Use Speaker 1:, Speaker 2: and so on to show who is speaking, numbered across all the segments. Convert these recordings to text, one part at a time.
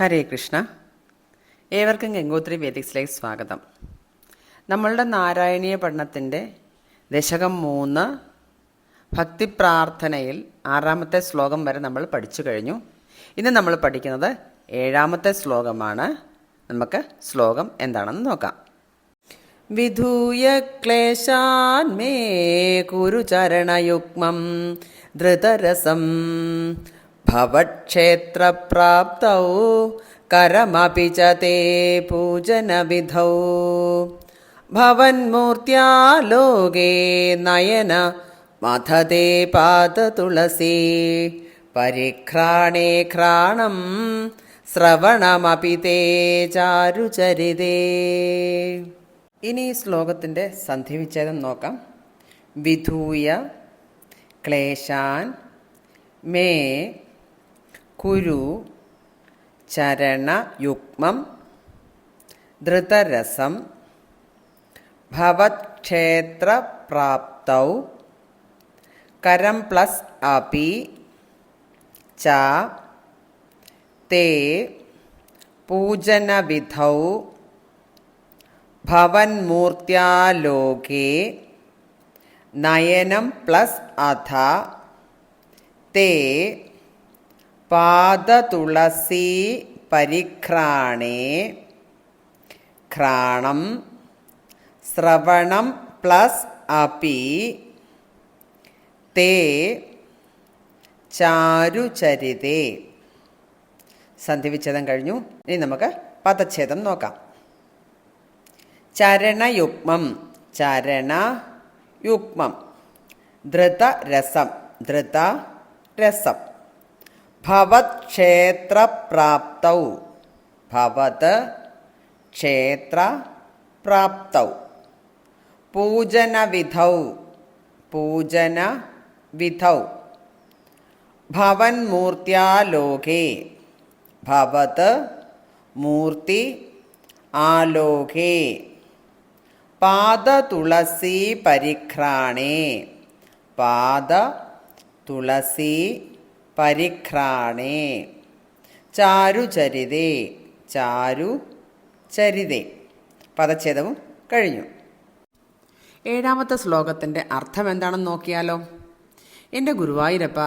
Speaker 1: ഹരേ കൃഷ്ണ. ഏവർക്കും ഗംഗോത്രി വേദിക്സിലേക്ക് സ്വാഗതം. നമ്മളുടെ നാരായണീയ പഠനത്തിൻ്റെ ദശകം 3 ഭക്തി പ്രാർത്ഥനയിൽ 6-ാമത്തെ ശ്ലോകം വരെ നമ്മൾ പഠിച്ചു കഴിഞ്ഞു. ഇന്ന് നമ്മൾ പഠിക്കുന്നത് 7-ാമത്തെ ശ്ലോകമാണ്. നമുക്ക് ശ്ലോകം എന്താണെന്ന് നോക്കാം. വിധൂയ ക്ലേശാൻ മേ കുരുചരണയുഗ്മം ധൃതരസം ഭവക്ഷേത്രപ്രാപ്തൗ കരമപി ച തേ പൂജനവിധൗ ഭവന്മൂർത്യാ ലോകേ നയന മഥതേ പാദതുളസീ പരിഘ്രാണേ ഘ്രാണം ശ്രവണമപി തേ ചാരുചരിതേ. ഇനി ഈ ശ്ലോകത്തിൻ്റെ സന്ധിവിച്ഛേദം നോക്കാം. വിധൂയ ക്ലേശാൻ മേ കുരു ചരണയുഗ്മം ധൃതരസം ഭവത്ക്ഷേത്രപ്രാപ്തൗ കരം പ്ലസ് അപി ച തേ പൂജനവിധൗ ഭവന്മൂർത്യാ ലോകേ നയനം പ്ലസ് അഥ തേ പാദതുളസീ പരിഘ്രാണേ ഘ്രാണം ശ്രവണം പ്ലസ് അപി തേ ചാരുചരിതേ. സന്ധിവിച്ഛേദം കഴിഞ്ഞു. ഇനി നമുക്ക് പദച്ഛേദം നോക്കാം. ചരണയുഗ്മം ചരണയുഗ്മം ധൃതരസം ധൃതരസം ഭവത്ക്ഷേത്രപ്രാപ്തൗ ഭവത് ക്ഷേത്രപ്രാപ്തൗ പൂജനവിധൗ പൂജനവിധൗ ഭവന്മൂർത്യാ ലോകേ ഭവത് മൂർത്തി ആലോകേ പാദതുളസീ പരിഘ്രാണേ പാദതുളസീ പരിഘ്രാണേ ചാരുചരിതേ ചാരുചരിതേ. പദച്ഛേദവും കഴിഞ്ഞു. 7-ാമത്തെ ശ്ലോകത്തിൻ്റെ അർത്ഥം എന്താണെന്ന് നോക്കിയാലോ. എൻ്റെ ഗുരുവായൂരപ്പ,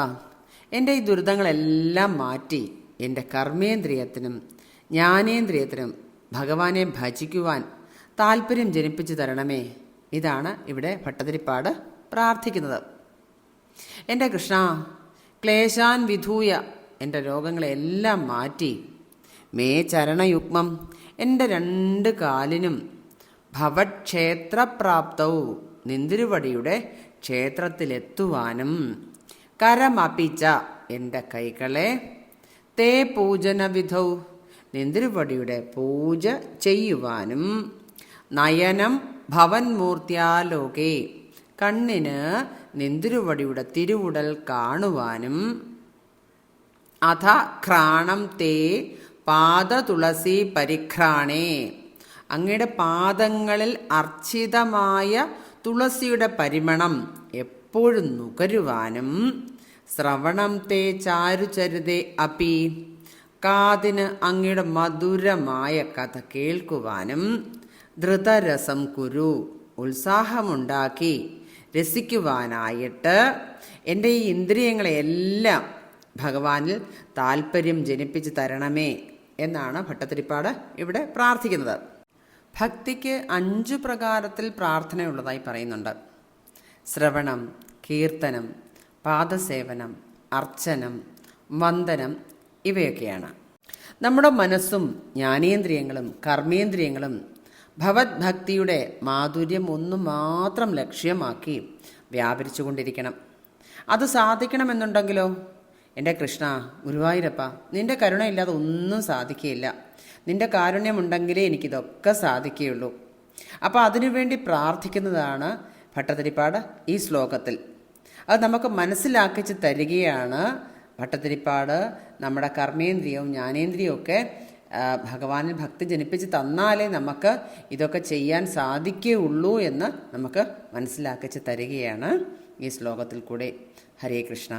Speaker 1: എൻ്റെ ഈ ദുരിതങ്ങളെല്ലാം മാറ്റി എൻ്റെ കർമ്മേന്ദ്രിയത്തിനും ജ്ഞാനേന്ദ്രിയത്തിനും ഭഗവാനെ ഭജിക്കുവാൻ താല്പര്യം ജനിപ്പിച്ചു തരണമേ. ഇതാണ് ഇവിടെ ഭട്ടതിരിപ്പാട് പ്രാർത്ഥിക്കുന്നത്. എൻ്റെ കൃഷ്ണ, ക്ലേശാൻ വിധൂയ, എൻ്റെ രോഗങ്ങളെല്ലാം മാറ്റി മേ ചരണയുഗ്മം, എൻ്റെ 2 കാലിനും ഭവക്ഷേത്രപ്രാപ്തവും നിന്തിരുവടിയുടെ ക്ഷേത്രത്തിലെത്തുവാനും കരമപിച്ച, എൻ്റെ കൈകളെ തേ പൂജനവിധൗ നിന്തിരുവടിയുടെ പൂജ ചെയ്യുവാനും നയനം ഭവന്മൂർത്തിയാലോകേ കണ്ണിന് നിന്തിരുവടിയുടെ തിരുവുടൽ കാണുവാനും അഥ ഘ്രാണം തേ പാദതുളസി പരിഘ്രാണേ അങ്ങയുടെ പാദങ്ങളിൽ അർച്ചിതമായ തുളസിയുടെ പരിമളം എപ്പോഴും നുകരുവാനും ശ്രവണം തേ ചാരുചരിതേ അപി കാതിന് അങ്ങയുടെ മധുരമായ കഥ കേൾക്കുവാനും ധൃതരസം കുരു ഉത്സാഹമുണ്ടാക്കി രസിക്കുവാനായിട്ട് എൻ്റെ ഈ ഇന്ദ്രിയങ്ങളെയെല്ലാം ഭഗവാനിൽ താല്പര്യം ജനിപ്പിച്ച് തരണമേ എന്നാണ് ഭട്ടതിരിപ്പാട് ഇവിടെ പ്രാർത്ഥിക്കുന്നത്. ഭക്തിക്ക് 5 പ്രകാരത്തിൽ പ്രാർത്ഥനയുള്ളതായി പറയുന്നുണ്ട്. ശ്രവണം, കീർത്തനം, പാദസേവനം, അർച്ചനം, വന്ദനം ഇവയൊക്കെയാണ്. നമ്മുടെ മനസ്സും ജ്ഞാനേന്ദ്രിയങ്ങളും കർമ്മേന്ദ്രിയങ്ങളും ഭഗവത് ഭക്തിയുടെ മാധുര്യം ഒന്നു മാത്രം ലക്ഷ്യമാക്കി വ്യാപരിച്ചു കൊണ്ടിരിക്കണം. അത് സാധിക്കണമെന്നുണ്ടെങ്കിലോ, എൻ്റെ കൃഷ്ണ ഗുരുവായൂരപ്പ, നിൻ്റെ കരുണയില്ലാതെ ഒന്നും സാധിക്കുകയില്ല. നിൻ്റെ കാരുണ്യമുണ്ടെങ്കിലേ എനിക്കിതൊക്കെ സാധിക്കുകയുള്ളൂ. അപ്പോൾ അതിനുവേണ്ടി പ്രാർത്ഥിക്കുന്നതാണ് ഭട്ടതിരിപ്പാട് ഈ ശ്ലോകത്തിൽ. അത് നമുക്ക് മനസ്സിലാക്കിച്ച് തരികയാണ് ഭട്ടതിരിപ്പാട്. നമ്മുടെ കർമ്മേന്ദ്രിയവും ജ്ഞാനേന്ദ്രിയവും ഒക്കെ ഭഗവാനിൽ ഭക്തി ജനിപ്പിച്ച് തന്നാലേ നമുക്ക് ഇതൊക്കെ ചെയ്യാൻ സാധിക്കുകയുള്ളൂ എന്ന് നമുക്ക് മനസ്സിലാക്കിച്ച് തരികയാണ് ഈ ശ്ലോകത്തിൽ കൂടെ. ഹരേ കൃഷ്ണ.